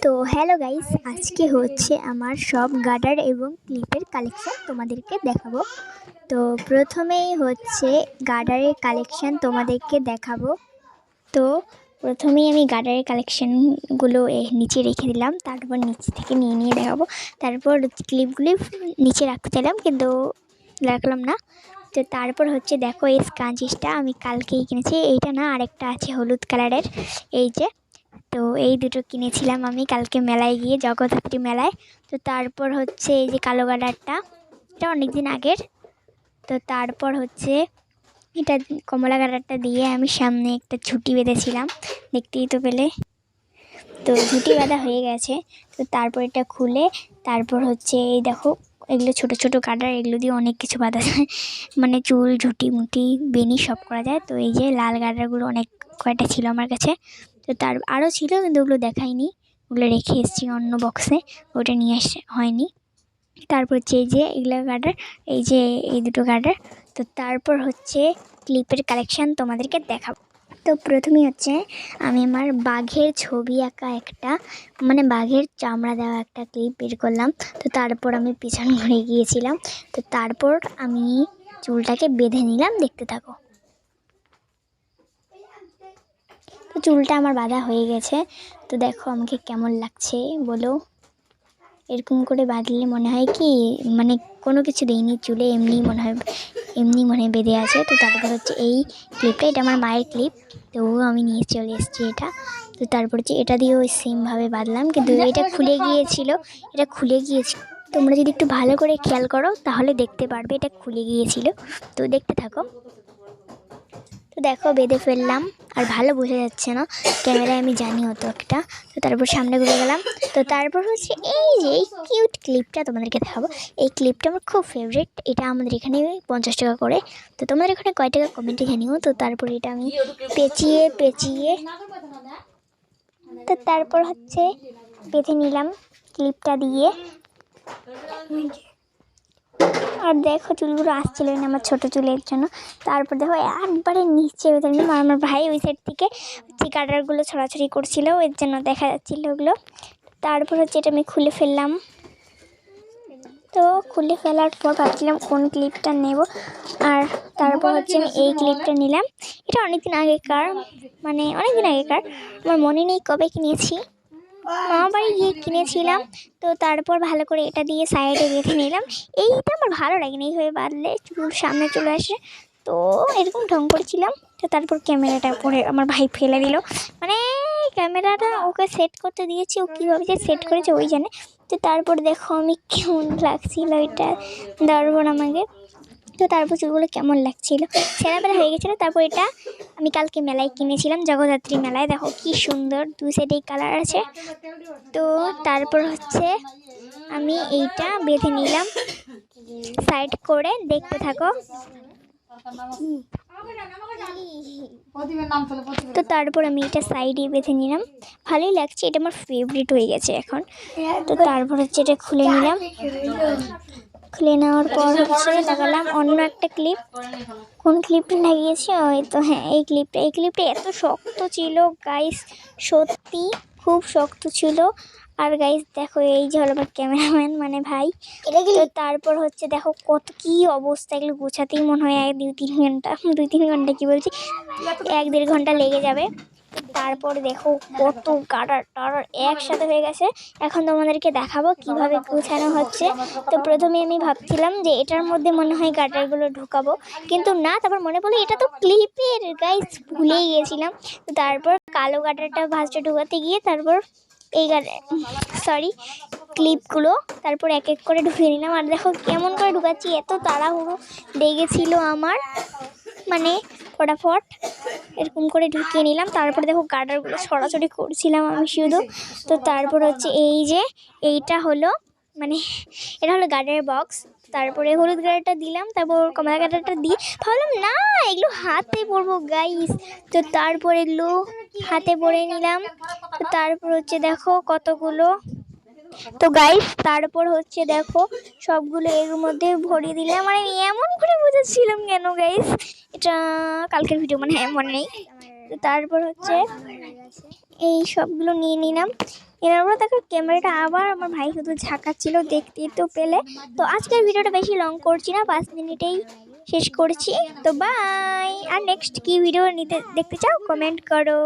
তো hello guys, আজকে হচ্ছে আমার সব গার্ডার এবং ক্লিপের কালেকশন তোমাদেরকে দেখাবো। তো প্রথমেই হচ্ছে গার্ডারের কালেকশন তোমাদেরকে দেখাবো। তো প্রথমেই আমি গার্ডারের কালেকশনগুলো নিচে রেখে দিলাম, তারপর নিচ থেকে নিয়ে দেখাবো। তারপর ক্লিপগুলি নিচে রাখতে চাইলাম কিন্তু রাখলাম না। তো তারপর হচ্ছে দেখো এই স্কাঞ্চিসটা আমি কালকেই কিনেছি, এইটা না আরেকটা আছে হলুদ কালারের, এই যে। তো এই দুটো কিনেছিলাম আমি কালকে মেলায় গিয়ে, জগদ্ধাত্রী মেলায়। তো তারপর হচ্ছে এই যে কালো কালারটা, এটা অনেক দিন আগের। তো তারপর হচ্ছে এটা কমলা কালারটা দিয়ে আমি সামনে একটা ঝুঁটি বেঁধেছিলাম, দেখতেই তো পেলে। তো ঝুঁটি বাঁধা হয়ে গেছে। তো তারপর এটা খুলে তারপর হচ্ছে এই দেখো এগুলো ছোট ছোট কাটার, এগুলো দিয়ে অনেক কিছু বাঁধা যায়, মানে চুল, ঝুঁটি মুটি, বেনি সব করা যায়। তো এই যে লাল গাডারগুলো অনেক কয়টা ছিল আমার কাছে। তো তার আরও ছিল কিন্তু ওগুলো দেখাইনি, ওগুলো রেখে এসেছি অন্য বক্সে, ওটা নিয়ে আসা হয়নি। তারপর হচ্ছে এই যে এগুলো গাডার, এই যে এই দুটো গাডার। তো তারপর হচ্ছে ক্লিপের কালেকশান তোমাদেরকে দেখাবো। তো প্রথমেই হচ্ছে আমি আমার বাঘের ছবি আঁকা একটা, মানে বাঘের চামড়া দেওয়া একটা ক্লিপ বের করলাম। তো তারপর আমি পিছন ঘুরে গিয়েছিলাম। তো তারপর আমি চুলটাকে বেঁধে নিলাম, দেখতে থাকো। তো চুলটা আমার বাঁধা হয়ে গেছে। তো দেখো আমাকে কেমন লাগছে বলো। এরকম করে বাঁধলে মনে হয় কি, মানে কোনো কিছু দিইনি চুলে, এমনি মনে হয় বেঁধে আছে। তো তারপর হচ্ছে এই ক্লিপটা, এটা আমার মায়ের ক্লিপ, তো আমি নিয়ে চলে এসেছি এটা। তো তারপর হচ্ছে এটা দিয়েও সেমভাবে বাঁধলাম, কিন্তু এটা খুলে গিয়েছিল। তোমরা যদি একটু ভালো করে খেয়াল করো তাহলে দেখতে পারবে এটা খুলে গিয়েছিল। তো দেখতে থাকো। তো দেখো বেঁধে ফেললাম, আর ভালো বোঝা যাচ্ছে না ক্যামেরায়, আমি জানি অত একটা। তো তারপর সামনে ঘুরে গেলাম। তো তারপর হচ্ছে এই যে এই কিউট ক্লিপটা তোমাদেরকে দেখাবো। এই ক্লিপটা আমার খুব ফেভারিট, এটা আমাদের এখানে 50 টাকা করে। তো তোমাদের এখানে কয় টাকা কমেন্টে জানিও। তো তারপর এটা আমি পেঁচিয়ে তো তারপর হচ্ছে বেঁধে নিলাম ক্লিপটা দিয়ে। আর দেখো চুলগুলো আসছিল না আমার ছোটো চুলের জন্য। তারপর দেখো একবারে নিচে বেঁধে নিলাম, আর আমার ভাই ওই সাইড থেকে হচ্ছে কাটারগুলো ছড়াছড়ি করছিল, এর জন্য দেখা যাচ্ছিলো ওগুলো। তারপর হচ্ছে এটা আমি খুলে ফেললাম। তো খুলে ফেলার পর ভাবছিলাম কোন ক্লিপটা নেব, আর তারপর হচ্ছে আমি এই ক্লিপটা নিলাম। এটা অনেকদিন আগেকার, মানে অনেকদিন আগেকার, আমার মনে নেই কবে কিনেছি, মামা বাড়ি গিয়ে কিনেছিলাম। তো তারপর ভালো করে এটা দিয়ে সাইডে বেঁধে নিলাম। এইটা আমার ভালো লাগেনি, এইভাবে বাঁধলে চুল সামনে চলে আসে, তো এরকম ঢং করেছিলাম। তো তারপর ক্যামেরাটা পরে আমার ভাই ফেলে দিল, মানে ক্যামেরাটা ওকে সেট করতে দিয়েছি, ও কীভাবে যে সেট করেছে ওই জানে। তো তারপর দেখো আমি কেমন লাগছিল এটা দারুণ আমাকে। তো তারপর চুলগুলো কেমন লাগছিল, ছেঁড়াবেলা হয়ে গেছিলো। তারপর এটা আমি কালকে মেলায় কিনেছিলাম, জগদ্ধাত্রী মেলায়। দেখো কি সুন্দর, দুই সাইডেই কালার আছে। তো তারপর হচ্ছে আমি এইটা বেঁধে নিলাম সাইড করে, দেখতে থাকো। তো তারপর আমি এটা সাইডে বেঁধে নিলাম, ভালোই লাগছে, এটা আমার ফেভারিট হয়ে গেছে এখন। তো তারপর হচ্ছে এটা খুলে নিলাম, খুলে নেওয়ার পর হচ্ছে লাগালাম অন্য একটা ক্লিপ। কোন ক্লিপটা লাগিয়েছি, ওই তো হ্যাঁ এই ক্লিপটা এত শক্ত ছিল গাইস, সত্যি খুব শক্ত ছিল। আর গাইস দেখো এই যে হলো আমার ক্যামেরাম্যান, মানে ভাই। তো তারপর হচ্ছে দেখো কত কি অবস্থা, এগুলো গোছাতেই মনে হয় 2-3 ঘন্টা কি বলছি, 1-1.5 ঘন্টা লেগে যাবে। তারপর দেখো কত গাডার টাডার একসাথে হয়ে গেছে। এখন তোমাদেরকে দেখাবো কিভাবে গুছানো হচ্ছে। তো প্রথমে আমি ভাবছিলাম যে এটার মধ্যে মনে হয় গাডারগুলো ঢুকাবো, কিন্তু না, তারপর মনে পড়লো এটা তো ক্লিপের, গাইস ভুলেই গিয়েছিলাম। তো তারপর কালো গাডারটা ভাঁজটা ঢুকাতে গিয়ে তারপর এই ক্লিপগুলো তারপর এক এক করে ঢুকিয়ে নিলাম। আর দেখো কেমন করে ঢুকাচ্ছি, এত তাড়াহুড়ো লেগেছিল আমার, মানে ফটাফট এরকম করে ঢুকিয়ে নিলাম। তারপরে দেখো গার্ডারগুলো ছড়াছড়ি করছিলাম আমি শুধু। তো তারপর হচ্ছে এই যে এইটা হলো, মানে এটা হলো গার্ডারের বক্স। তারপরে হলুদ গার্ডারটা দিলাম, তারপর কমলা গার্ডারটা দিয়ে ভাবলাম না এগুলো হাতে পরবো গাইস। তো তারপর এগুলো হাতে পরে নিলাম। তো তারপর হচ্ছে দেখো কতগুলো, তো গাইস তারপর হচ্ছে দেখো সবগুলো এর মধ্যে ভরিয়ে দিলাম। মানে এমন করে বুঝেছিলাম কেন গাইস, এটা কালকের ভিডিও মানে মনে নেই। তো তারপর হচ্ছে এই সবগুলো নিয়ে নিলাম, এরপর দেখো ক্যামেরাটা আবার আমার ভাই শুধু ঝাঁকাচ্ছিল, দেখতেই তো পেলে। তো আজকের ভিডিওটা বেশি লং করছি না, 5 মিনিটেই শেষ করছি। তো বাই। আর নেক্সট কি ভিডিও দেখতে চাও কমেন্ট করো।